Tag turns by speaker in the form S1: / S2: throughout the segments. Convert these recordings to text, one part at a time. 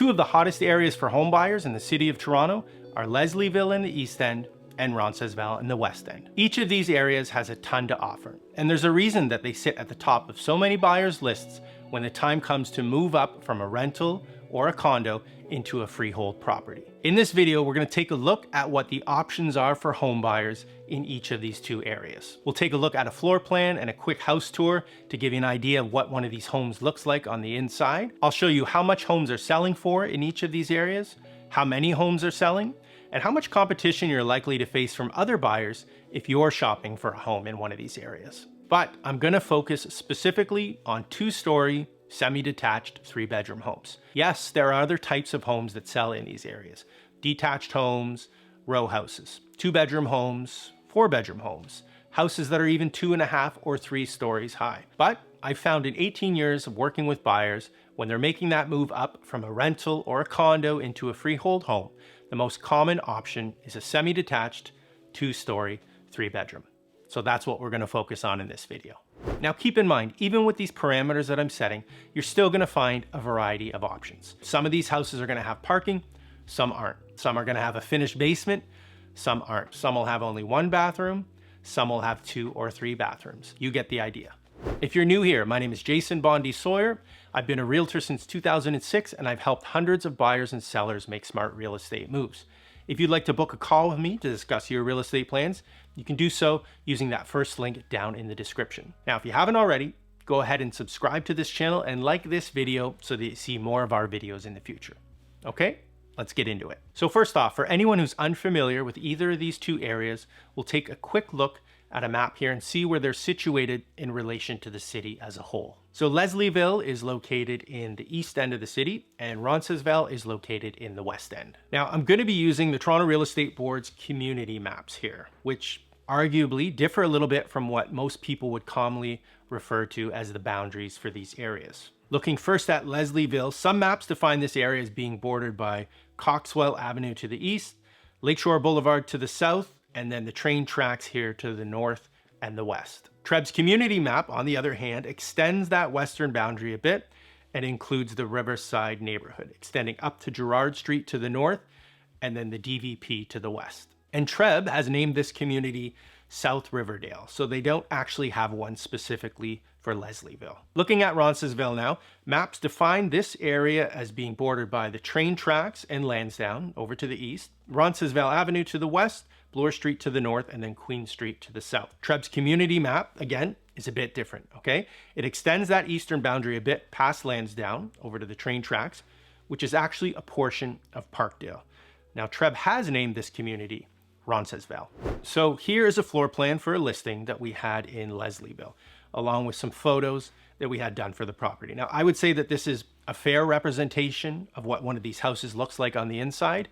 S1: Two of the hottest areas for home buyers in the city of Toronto are Leslieville in the East End and Roncesvalles in the West End. Each of these areas has a ton to offer, and there's a reason that they sit at the top of so many buyers' lists when the time comes to move up from a rental or a condo into a freehold property. In this video, we're going to take a look at what the options are for home buyers in each of these two areas. We'll take a look at a floor plan and a quick house tour to give you an idea of what one of these homes looks like on the inside. I'll show you how much homes are selling for in each of these areas, how many homes are selling, and how much competition you're likely to face from other buyers if you're shopping for a home in one of these areas. But I'm going to focus specifically on two-story, semi-detached 3-bedroom homes. Yes, there are other types of homes that sell in these areas. Detached homes, row houses, 2-bedroom homes, 4-bedroom homes, houses that are even 2.5 or 3 stories high. But I've found in 18 years of working with buyers, when they're making that move up from a rental or a condo into a freehold home, the most common option is a semi-detached 2-story 3-bedroom. So that's what we're going to focus on in this video. Now keep in mind, even with these parameters that I'm setting, you're still going to find a variety of options. Some of these houses are going to have parking, some aren't. Some are going to have a finished basement, some aren't. Some will have only 1 bathroom, some will have 2 or 3 bathrooms. You get the idea. If you're new here, my name is Jason Bondy-Sawyer. I've been a realtor since 2006, and I've helped hundreds of buyers and sellers make smart real estate moves. If you'd like to book a call with me to discuss your real estate plans, you can do so using that first link down in the description. Now, if you haven't already, go ahead and subscribe to this channel and like this video so that you see more of our videos in the future. Okay, let's get into it. So first off, for anyone who's unfamiliar with either of these two areas, we'll take a quick look at a map here and see where they're situated in relation to the city as a whole. So Leslieville is located in the east end of the city and Roncesvalles is located in the west end. Now I'm going to be using the Toronto Real Estate Board's community maps here, which arguably differ a little bit from what most people would commonly refer to as the boundaries for these areas. Looking first at Leslieville, some maps define this area as being bordered by Coxwell Avenue to the east, Lakeshore Boulevard to the south, and then the train tracks here to the north and the west. TREB's community map, on the other hand, extends that western boundary a bit and includes the Riverside neighborhood, extending up to Gerrard Street to the north and then the DVP to the west. And TREB has named this community South Riverdale, so they don't actually have one specifically for Leslieville. Looking at Roncesvalles now, maps define this area as being bordered by the train tracks and Lansdowne over to the east, Roncesvalles Avenue to the west, Bloor Street to the north, and then Queen Street to the south. TREB's community map, again, is a bit different, okay? It extends that eastern boundary a bit past Lansdowne over to the train tracks, which is actually a portion of Parkdale. Now, TREB has named this community Roncesvalles. So here is a floor plan for a listing that we had in Leslieville, along with some photos that we had done for the property. Now, I would say that this is a fair representation of what one of these houses looks like on the inside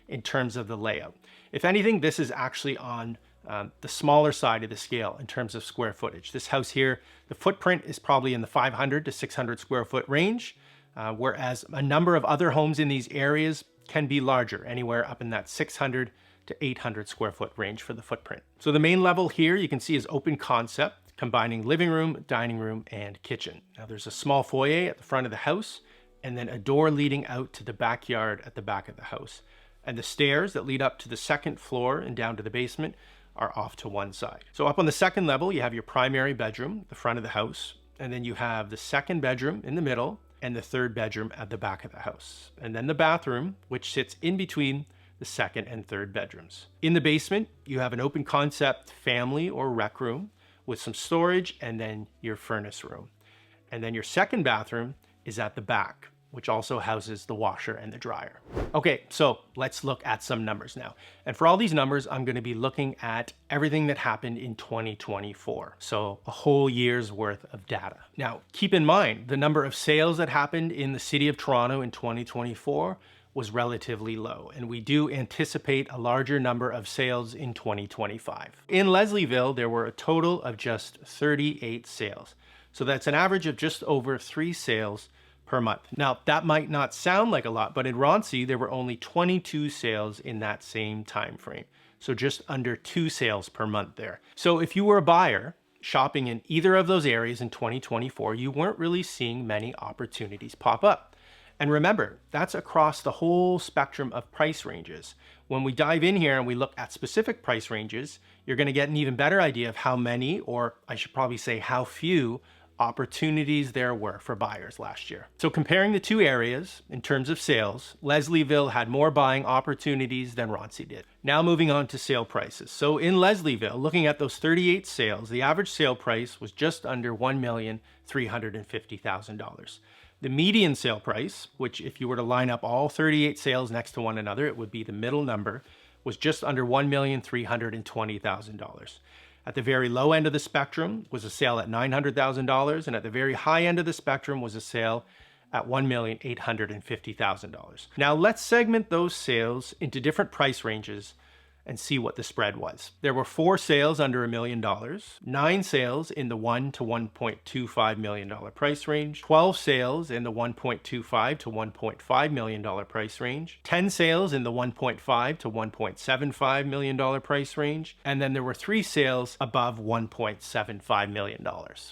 S1: in terms of the layout. If anything, this is actually on the smaller side of the scale in terms of square footage. This house here, the footprint is probably in the 500 to 600 square foot range, whereas a number of other homes in these areas can be larger, anywhere up in that 600 to 800 square foot range for the footprint. So the main level here you can see is open concept, combining living room, dining room, and kitchen. Now there's a small foyer at the front of the house, and then a door leading out to the backyard at the back of the house. And the stairs that lead up to the second floor and down to the basement are off to one side. So up on the second level, you have your primary bedroom, the front of the house, and then you have the second bedroom in the middle and the third bedroom at the back of the house. And then the bathroom, which sits in between the second and third bedrooms. In the basement, you have an open concept family or rec room with some storage and then your furnace room. And then your second bathroom is at the back, which also houses the washer and the dryer. Okay, so let's look at some numbers now. And for all these numbers, I'm going to be looking at everything that happened in 2024. So a whole year's worth of data. Now, keep in mind, the number of sales that happened in the city of Toronto in 2024 was relatively low, and we do anticipate a larger number of sales in 2025. In Leslieville, there were a total of just 38 sales. So that's an average of just over 3 sales per month. Now, that might not sound like a lot, but in Ronci, there were only 22 sales in that same time frame. So just under 2 sales per month there. So if you were a buyer shopping in either of those areas in 2024, you weren't really seeing many opportunities pop up. And remember, that's across the whole spectrum of price ranges. When we dive in here and we look at specific price ranges, you're going to get an even better idea of how many, or I should probably say how few, opportunities there were for buyers last year. So comparing the two areas in terms of sales, Leslieville had more buying opportunities than Ronci did. Now moving on to sale prices. So in Leslieville, looking at those 38 sales, the average sale price was just under $1,350,000. The median sale price, which if you were to line up all 38 sales next to one another, it would be the middle number, was just under $1,320,000. At the very low end of the spectrum was a sale at $900,000, and at the very high end of the spectrum was a sale at $1,850,000. Now let's segment those sales into different price ranges and see what the spread was. There were 4 sales under $1 million, 9 sales in the $1 to $1.25 million price range, 12 sales in the $1.25 to $1.5 million price range, 10 sales in the $1.5 to $1.75 million price range, and then there were 3 sales above $1.75 million.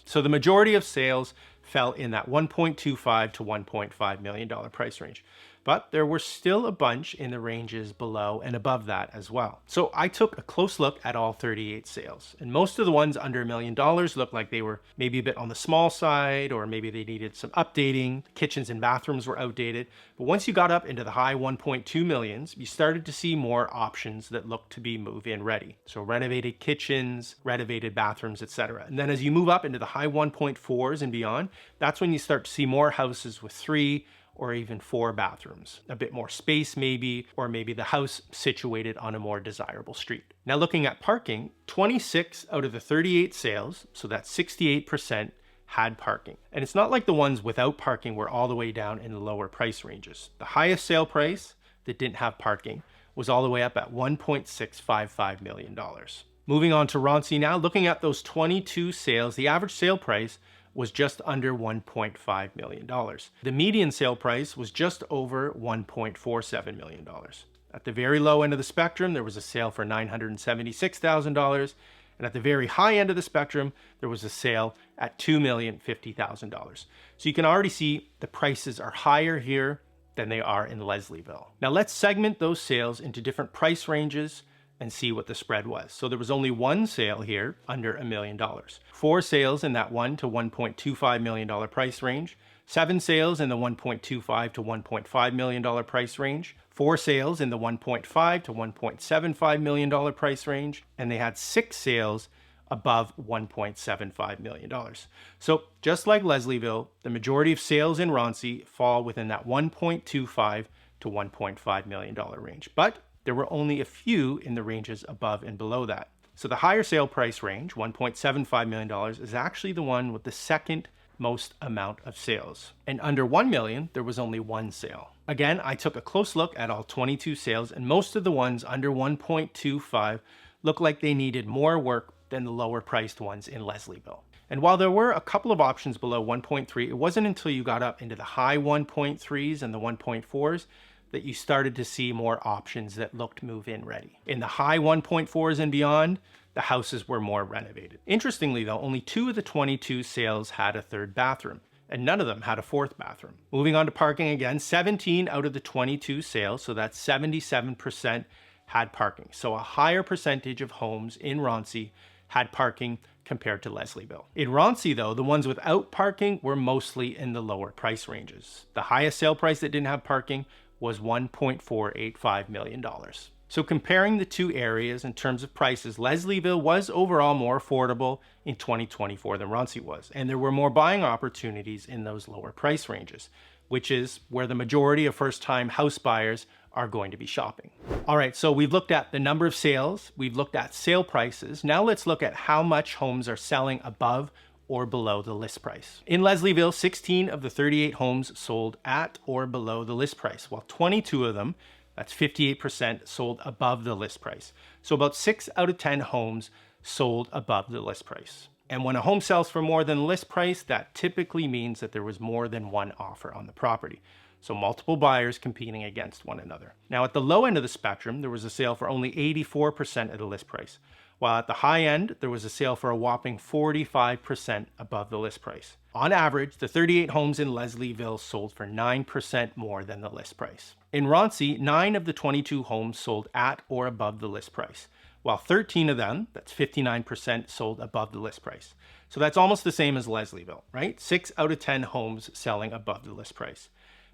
S1: So the majority of sales fell in that $1.25 to $1.5 million price range. But there were still a bunch in the ranges below and above that as well. So I took a close look at all 38 sales, and most of the ones under $1 million looked like they were maybe a bit on the small side, or maybe they needed some updating. Kitchens and bathrooms were outdated. But once you got up into the high 1.2 millions, you started to see more options that looked to be move-in ready. So renovated kitchens, renovated bathrooms, etc. And then as you move up into the high 1.4s and beyond, that's when you start to see more houses with 3 or even 4 bathrooms, a bit more space maybe, or maybe the house situated on a more desirable street. Now looking at parking, 26 out of the 38 sales, so that's 68%, had parking. And it's not like the ones without parking were all the way down in the lower price ranges. The highest sale price that didn't have parking was all the way up at $1.655 million. Moving on to Ronci now, looking at those 22 sales, the average sale price was just under $1.5 million. The median sale price was just over $1.47 million. At the very low end of the spectrum, there was a sale for $976,000, and at the very high end of the spectrum, there was a sale at $2,050,000. So you can already see the prices are higher here than they are in Leslieville. Now let's segment those sales into different price ranges and see what the spread was. So there was only 1 sale here under $1 million. 4 sales in that $1 to $1.25 million price range. 7 sales in the $1.25 to $1.5 million price range. 4 sales in the $1.5 to $1.75 million price range. And they had 6 sales above $1.75 million. So just like Leslieville, the majority of sales in Ronci fall within that $1.25 to $1.5 million range. But there were only a few in the ranges above and below that. So the higher sale price range, $1.75 million, is actually the one with the second most amount of sales. And under $1 million, there was only 1 sale. Again, I took a close look at all 22 sales, and most of the ones under 1.25 look like they needed more work than the lower priced ones in Leslieville. And while there were a couple of options below 1.3, it wasn't until you got up into the high 1.3s and the 1.4s that you started to see more options that looked move-in ready. In the high 1.4s and beyond, the houses were more renovated. Interestingly though, only 2 of the 22 sales had a 3rd bathroom, and none of them had a 4th bathroom. Moving on to parking again, 17 out of the 22 sales, so that's 77%, had parking. So a higher percentage of homes in Ronci had parking compared to Leslieville. In Ronci though, the ones without parking were mostly in the lower price ranges. The highest sale price that didn't have parking was $1.485 million. So comparing the two areas in terms of prices, Leslieville was overall more affordable in 2024 than Ronci was, and there were more buying opportunities in those lower price ranges, which is where the majority of first-time house buyers are going to be shopping. All right, so we've looked at the number of sales, we've looked at sale prices. Now let's look at how much homes are selling above or below the list price. In Leslieville, 16 of the 38 homes sold at or below the list price, while 22 of them, that's 58%, sold above the list price. So about 6 out of 10 homes sold above the list price. And when a home sells for more than list price, that typically means that there was more than one offer on the property. So multiple buyers competing against one another. Now at the low end of the spectrum, there was a sale for only 84% of the list price, while at the high end, there was a sale for a whopping 45% above the list price. On average, the 38 homes in Leslieville sold for 9% more than the list price. In Ronci, 9 of the 22 homes sold at or above the list price, while 13 of them, that's 59%, sold above the list price. So that's almost the same as Leslieville, right? 6 out of 10 homes selling above the list price.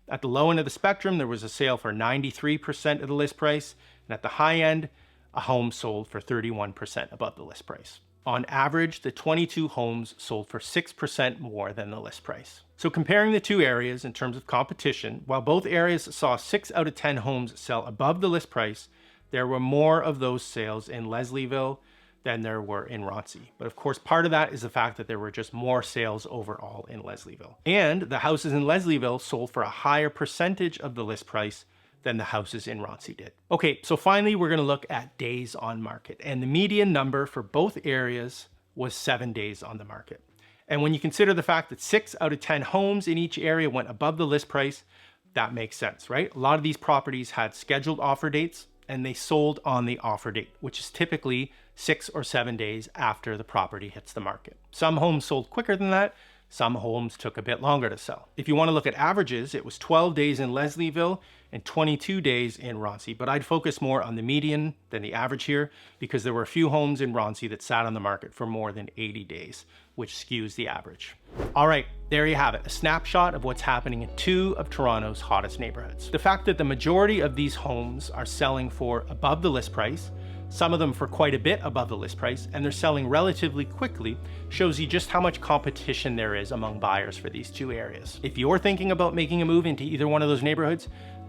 S1: At the low end of the spectrum, there was a sale for 93% of the list price, and at the high end, a home sold for 31% above the list price. On average, the 22 homes sold for 6% more than the list price. So comparing the two areas in terms of competition, while both areas saw 6 out of 10 homes sell above the list price, there were more of those sales in Leslieville than there were in Ronci. But of course, part of that is the fact that there were just more sales overall in Leslieville. And the houses in Leslieville sold for a higher percentage of the list price than the houses in Ronci did. Okay, so finally, we're gonna look at days on market. And the median number for both areas was 7 days on the market. And when you consider the fact that 6 out of 10 homes in each area went above the list price, that makes sense, right? A lot of these properties had scheduled offer dates and they sold on the offer date, which is typically 6 or 7 days after the property hits the market. Some homes sold quicker than that. Some homes took a bit longer to sell. If you want to look at averages, it was 12 days in Leslieville and 22 days in Ronci, but I'd focus more on the median than the average here because there were a few homes in Ronci that sat on the market for more than 80 days, which skews the average. All right, there you have it, a snapshot of what's happening in 2 of Toronto's hottest neighborhoods. The fact that the majority of these homes are selling for above the list price, some of them for quite a bit above the list price, and they're selling relatively quickly, shows you just how much competition there is among buyers for these 2 areas. If you're thinking about making a move into either one of those neighborhoods,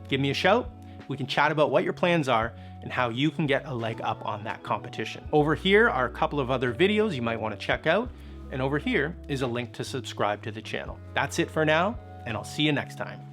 S1: give me a shout. We can chat about what your plans are and how you can get a leg up on that competition. Over here are a couple of other videos you might want to check out, and over here is a link to subscribe to the channel. That's it for now, and I'll see you next time.